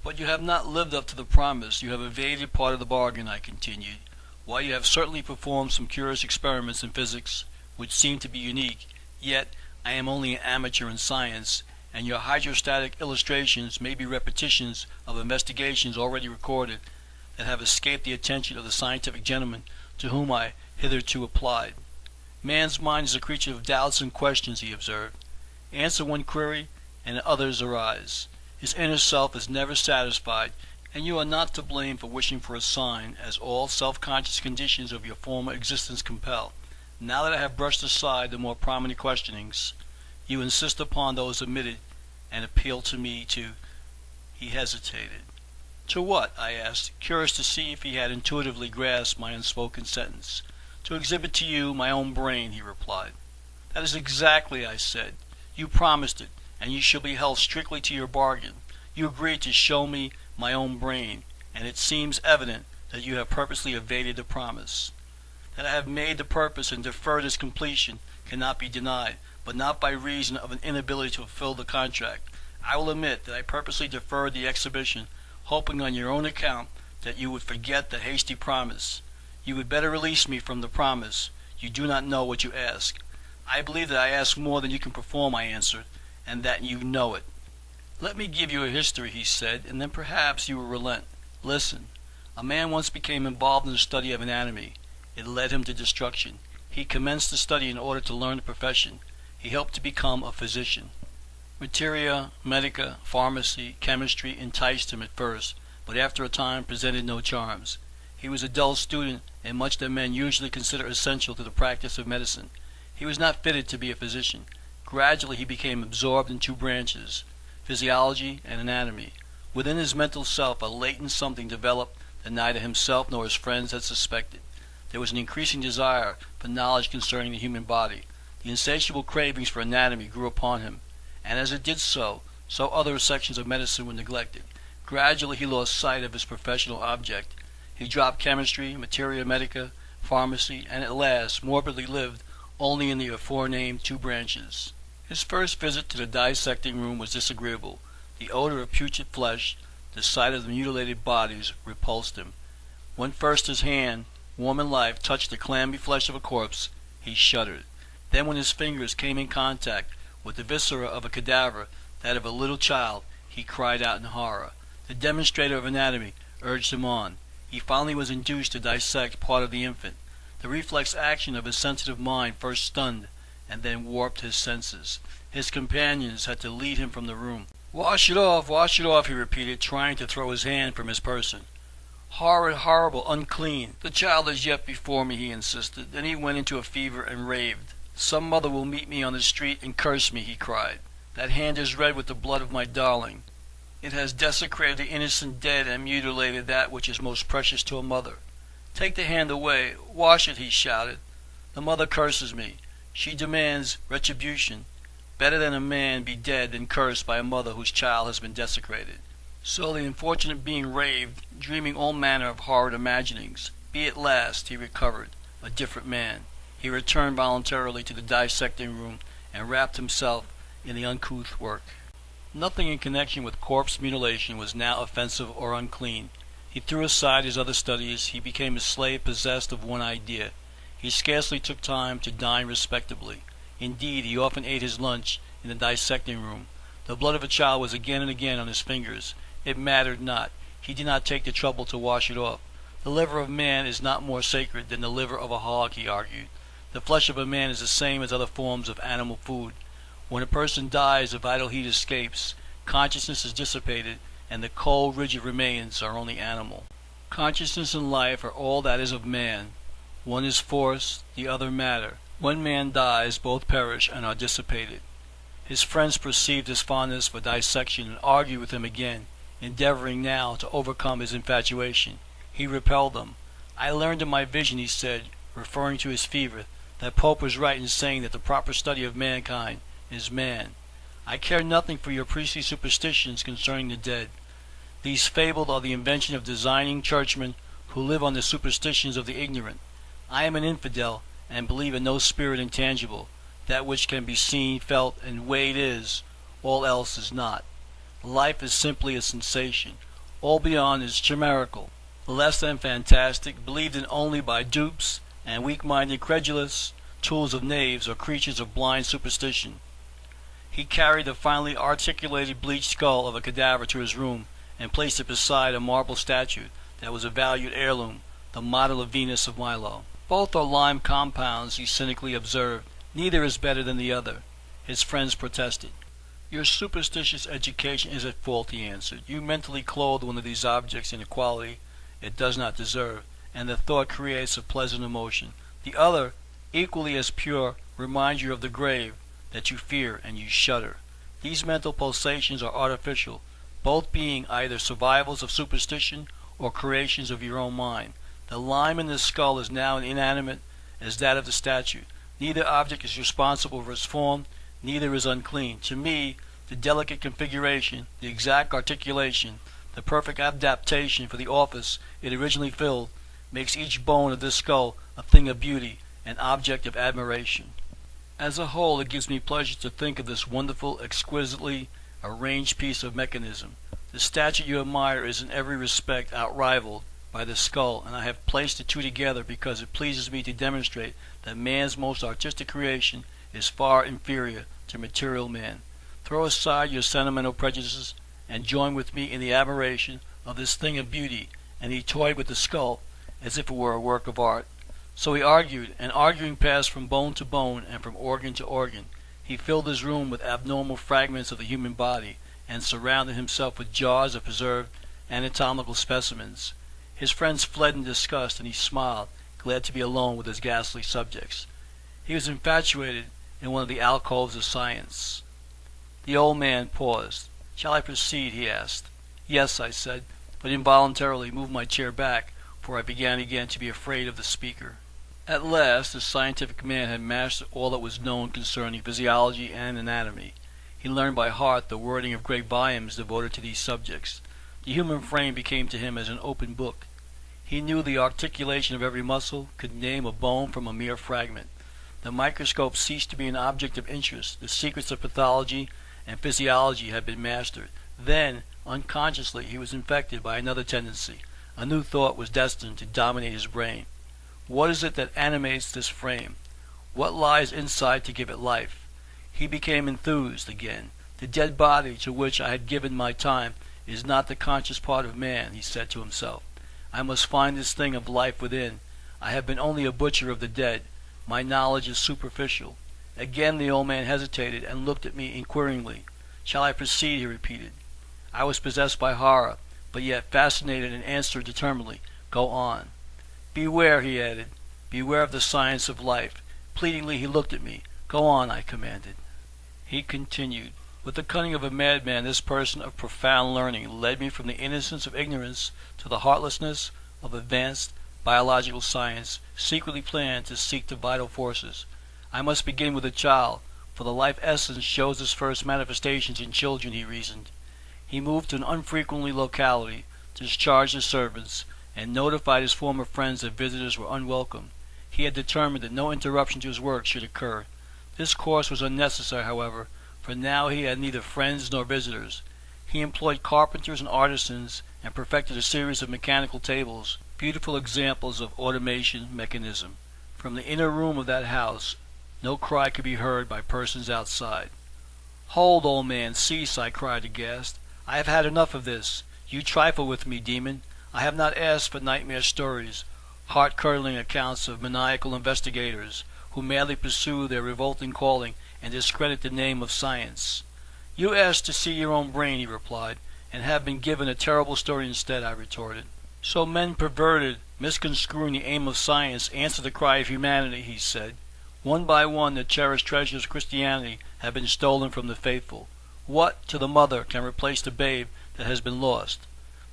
But you have not lived up to the promise. You have evaded part of the bargain, I continued. While you have certainly performed some curious experiments in physics, which seem to be unique, yet I am only an amateur in science, and your hydrostatic illustrations may be repetitions of investigations already recorded that have escaped the attention of the scientific gentleman to whom I hitherto applied. Man's mind is a creature of doubts and questions, he observed. Answer one query, and others arise. His inner self is never satisfied, and you are not to blame for wishing for a sign, as all self-conscious conditions of your former existence compel. Now that I have brushed aside the more prominent questionings, you insist upon those omitted, and appeal to me to—" He hesitated. "To what?" I asked, curious to see if he had intuitively grasped my unspoken sentence. "To exhibit to you my own brain," he replied. "That is exactly," I said. "You promised it, and you shall be held strictly to your bargain. You agreed to show me my own brain, and it seems evident that you have purposely evaded the promise. That I have made the purpose and deferred its completion cannot be denied, but not by reason of an inability to fulfill the contract. I will admit that I purposely deferred the exhibition, hoping on your own account that you would forget the hasty promise. You would better release me from the promise. You do not know what you ask." "I believe that I ask more than you can perform," I answered, "and that you know it." "Let me give you a history," he said, "and then perhaps you will relent. Listen. A man once became involved in the study of anatomy. It led him to destruction. He commenced the study in order to learn the profession. He hoped to become a physician. Materia medica, pharmacy, chemistry enticed him at first, but after a time presented no charms. He was a dull student in much that men usually consider essential to the practice of medicine. He was not fitted to be a physician. Gradually he became absorbed in two branches, physiology and anatomy. Within his mental self a latent something developed that neither himself nor his friends had suspected. There was an increasing desire for knowledge concerning the human body. The insatiable cravings for anatomy grew upon him, and as it did so other sections of medicine were neglected. Gradually he lost sight of his professional object. He dropped chemistry, materia medica, pharmacy, and at last morbidly lived only in the aforenamed two branches. His first visit to the dissecting room was disagreeable. The odor of putrid flesh, the sight of the mutilated bodies, repulsed him. When first his hand, warm in life, touched the clammy flesh of a corpse, he shuddered. Then when his fingers came in contact with the viscera of a cadaver, that of a little child, he cried out in horror. The demonstrator of anatomy urged him on. He finally was induced to dissect part of the infant. The reflex action of his sensitive mind first stunned and then warped his senses. His companions had to lead him from the room. Wash it off," he repeated, trying to throw his hand from his person. "Horrid, horrible, unclean. The child is yet before me," he insisted. Then he went into a fever and raved. "Some mother will meet me on the street and curse me," he cried. "That hand is red with the blood of my darling. It has desecrated the innocent dead and mutilated that which is most precious to a mother. Take the hand away. Wash it," he shouted. "The mother curses me. She demands retribution. Better than a man be dead than cursed by a mother whose child has been desecrated." So the unfortunate being raved, dreaming all manner of horrid imaginings. At last he recovered, a different man. He returned voluntarily to the dissecting room and wrapped himself in the uncouth work. Nothing in connection with corpse mutilation was now offensive or unclean. He threw aside his other studies. He became a slave possessed of one idea. He scarcely took time to dine respectably. Indeed, he often ate his lunch in the dissecting room. The blood of a child was again and again on his fingers. It mattered not. He did not take the trouble to wash it off. The liver of man is not more sacred than the liver of a hog, he argued. The flesh of a man is the same as other forms of animal food. When a person dies, the vital heat escapes, consciousness is dissipated, and the cold, rigid remains are only animal. Consciousness and life are all that is of man. One is force, the other matter. When man dies, both perish and are dissipated. His friends perceived his fondness for dissection and argued with him again, endeavoring now to overcome his infatuation. He repelled them. "I learned in my vision," he said, referring to his fever, "that Pope was right in saying that the proper study of mankind is man. I care nothing for your priestly superstitions concerning the dead. These fables are the invention of designing churchmen who live on the superstitions of the ignorant. I am an infidel, and believe in no spirit intangible. That which can be seen, felt, and weighed is, all else is not. Life is simply a sensation. All beyond is chimerical, less than fantastic, believed in only by dupes and weak-minded credulous, tools of knaves or creatures of blind superstition. He carried the finely articulated bleached skull of a cadaver to his room and placed it beside a marble statue that was a valued heirloom, the model of Venus of Milo. Both are lime compounds, he cynically observed. Neither is better than the other. His friends protested. Your superstitious education is at fault, he answered. You mentally clothe one of these objects in a quality it does not deserve, and the thought creates a pleasant emotion. The other, equally as pure, reminds you of the grave that you fear and you shudder. These mental pulsations are artificial, both being either survivals of superstition or creations of your own mind. The lime in the skull is now as inanimate as that of the statue. Neither object is responsible for its form, neither is unclean. To me, the delicate configuration, the exact articulation, the perfect adaptation for the office it originally filled, makes each bone of this skull a thing of beauty, an object of admiration. As a whole, it gives me pleasure to think of this wonderful, exquisitely arranged piece of mechanism. The statue you admire is in every respect outrivaled by the skull, and I have placed the two together because it pleases me to demonstrate that man's most artistic creation is far inferior to material man. Throw aside your sentimental prejudices and join with me in the admiration of this thing of beauty. And he toyed with the skull as if it were a work of art. So he argued, and arguing passed from bone to bone and from organ to organ. He filled his room with abnormal fragments of the human body and surrounded himself with jars of preserved anatomical specimens. His friends fled in disgust, and he smiled, glad to be alone with his ghastly subjects. He was infatuated in one of the alcoves of science. The old man paused. "Shall I proceed?" he asked. "Yes," I said, but involuntarily moved my chair back, for I began again to be afraid of the speaker. At last, the scientific man had mastered all that was known concerning physiology and anatomy. He learned by heart the wording of great volumes devoted to these subjects. The human frame became to him as an open book. He knew the articulation of every muscle, could name a bone from a mere fragment. The microscope ceased to be an object of interest. The secrets of pathology and physiology had been mastered. Then, unconsciously, he was infected by another tendency. A new thought was destined to dominate his brain. What is it that animates this frame? What lies inside to give it life? He became enthused again. The dead body to which I had given my time is not the conscious part of man, he said to himself. I must find this thing of life within. I have been only a butcher of the dead. My knowledge is superficial. Again the old man hesitated and looked at me inquiringly. "Shall I proceed?" he repeated. I was possessed by horror, but yet fascinated, and answered determinedly, "Go on." "Beware," he added. "Beware of the science of life." Pleadingly he looked at me. "Go on," I commanded. He continued. With the cunning of a madman, this person of profound learning led me from the innocence of ignorance to the heartlessness of advanced biological science, secretly planned to seek the vital forces. I must begin with a child, for the life essence shows its first manifestations in children, he reasoned. He moved to an unfrequented locality, discharged his servants, and notified his former friends that visitors were unwelcome. He had determined that no interruption to his work should occur. This course was unnecessary, however, for now he had neither friends nor visitors. He employed carpenters and artisans, and perfected a series of mechanical tables, beautiful examples of automation mechanism. From the inner room of that house, no cry could be heard by persons outside. "Hold, old man, cease," I cried aghast. "I have had enough of this. You trifle with me, demon. I have not asked for nightmare stories, heart-curdling accounts of maniacal investigators who madly pursue their revolting calling and discredit the name of science." "You asked to see your own brain," he replied, "and have been given a terrible story instead," I retorted. "So men perverted, misconstruing the aim of science, answer the cry of humanity," he said. "One by one the cherished treasures of Christianity have been stolen from the faithful. What, to the mother, can replace the babe that has been lost?"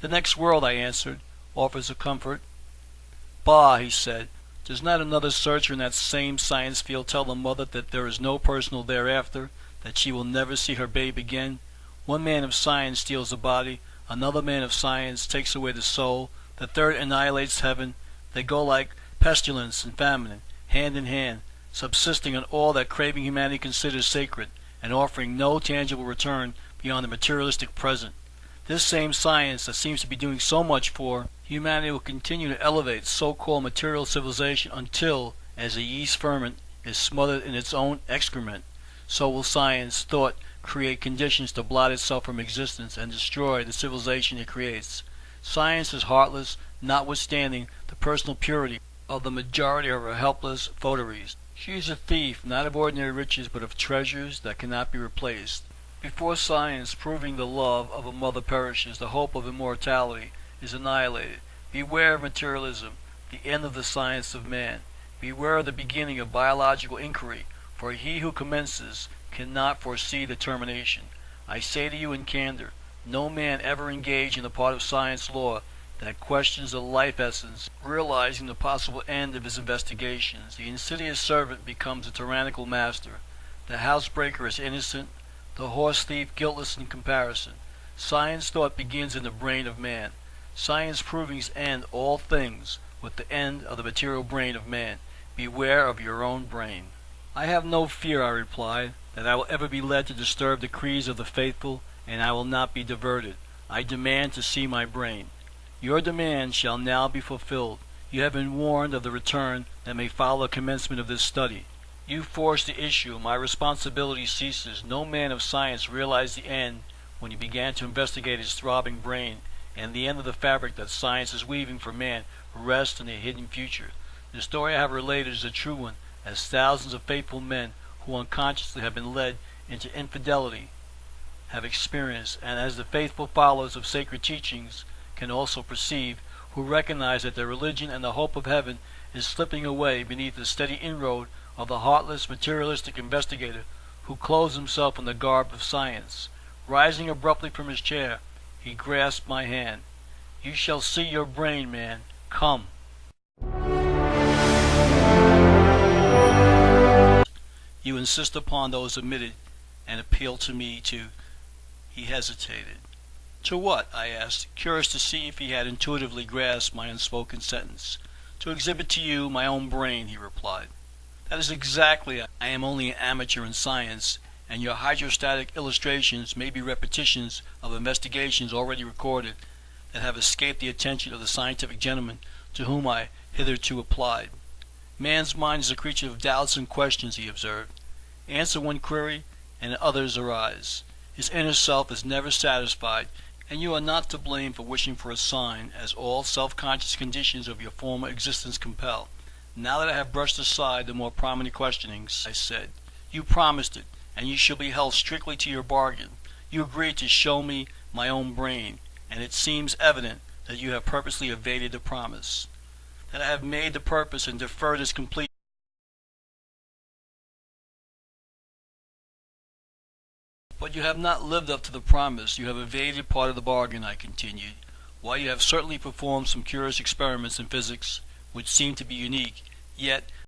"The next world," I answered, "offers a comfort." "Bah," he said. "Does not another searcher in that same science field tell the mother that there is no personal thereafter, that she will never see her babe again? One man of science steals the body, another man of science takes away the soul, the third annihilates heaven. They go like pestilence and famine, hand in hand, subsisting on all that craving humanity considers sacred, and offering no tangible return beyond the materialistic present. This same science that seems to be doing so much for humanity will continue to elevate so-called material civilization until, as a yeast ferment is smothered in its own excrement, so will science, thought, create conditions to blot itself from existence and destroy the civilization it creates. Science is heartless, notwithstanding the personal purity of the majority of her helpless votaries. She is a thief, not of ordinary riches, but of treasures that cannot be replaced. Before science proving the love of a mother perishes, the hope of immortality is annihilated. Beware of materialism, the end of the science of man. Beware of the beginning of biological inquiry, for he who commences cannot foresee the termination. I say to you in candor, no man ever engaged in the part of science law that questions the life essence, realizing the possible end of his investigations. The insidious servant becomes a tyrannical master. The housebreaker is innocent, the horse thief guiltless in comparison. Science thought begins in the brain of man. Science provings end all things with the end of the material brain of man. Beware of your own brain. I have no fear, I replied, that I will ever be led to disturb the creeds of the faithful, and I will not be diverted. I demand to see my brain. Your demand shall now be fulfilled. You have been warned of the return that may follow the commencement of this study. You force the issue. My responsibility ceases. No man of science realized the end when he began to investigate his throbbing brain, and the end of the fabric that science is weaving for man rests in a hidden future. The story I have related is a true one, as thousands of faithful men who unconsciously have been led into infidelity have experienced, and as the faithful followers of sacred teachings can also perceive, who recognize that their religion and the hope of heaven is slipping away beneath the steady inroad of the heartless, materialistic investigator who clothes himself in the garb of science. Rising abruptly from his chair, he grasped my hand. You shall see your brain, man. Come. You insist upon those omitted and appeal to me to... He hesitated. To what? I asked, curious to see if he had intuitively grasped my unspoken sentence. To exhibit to you my own brain, he replied. That is exactly. I am only an amateur in science, and your hydrostatic illustrations may be repetitions of investigations already recorded that have escaped the attention of the scientific gentleman to whom I hitherto applied. Man's mind is a creature of doubts and questions, he observed. Answer one query, and others arise. His inner self is never satisfied, and you are not to blame for wishing for a sign, as all self-conscious conditions of your former existence compel. Now that I have brushed aside the more prominent questionings, I said, you promised it, and you shall be held strictly to your bargain. You agreed to show me my own brain, and it seems evident that you have purposely evaded the promise. That I have made the purpose and deferred its completion. But you have not lived up to the promise. You have evaded part of the bargain, I continued. While you have certainly performed some curious experiments in physics, which seem to be unique, yet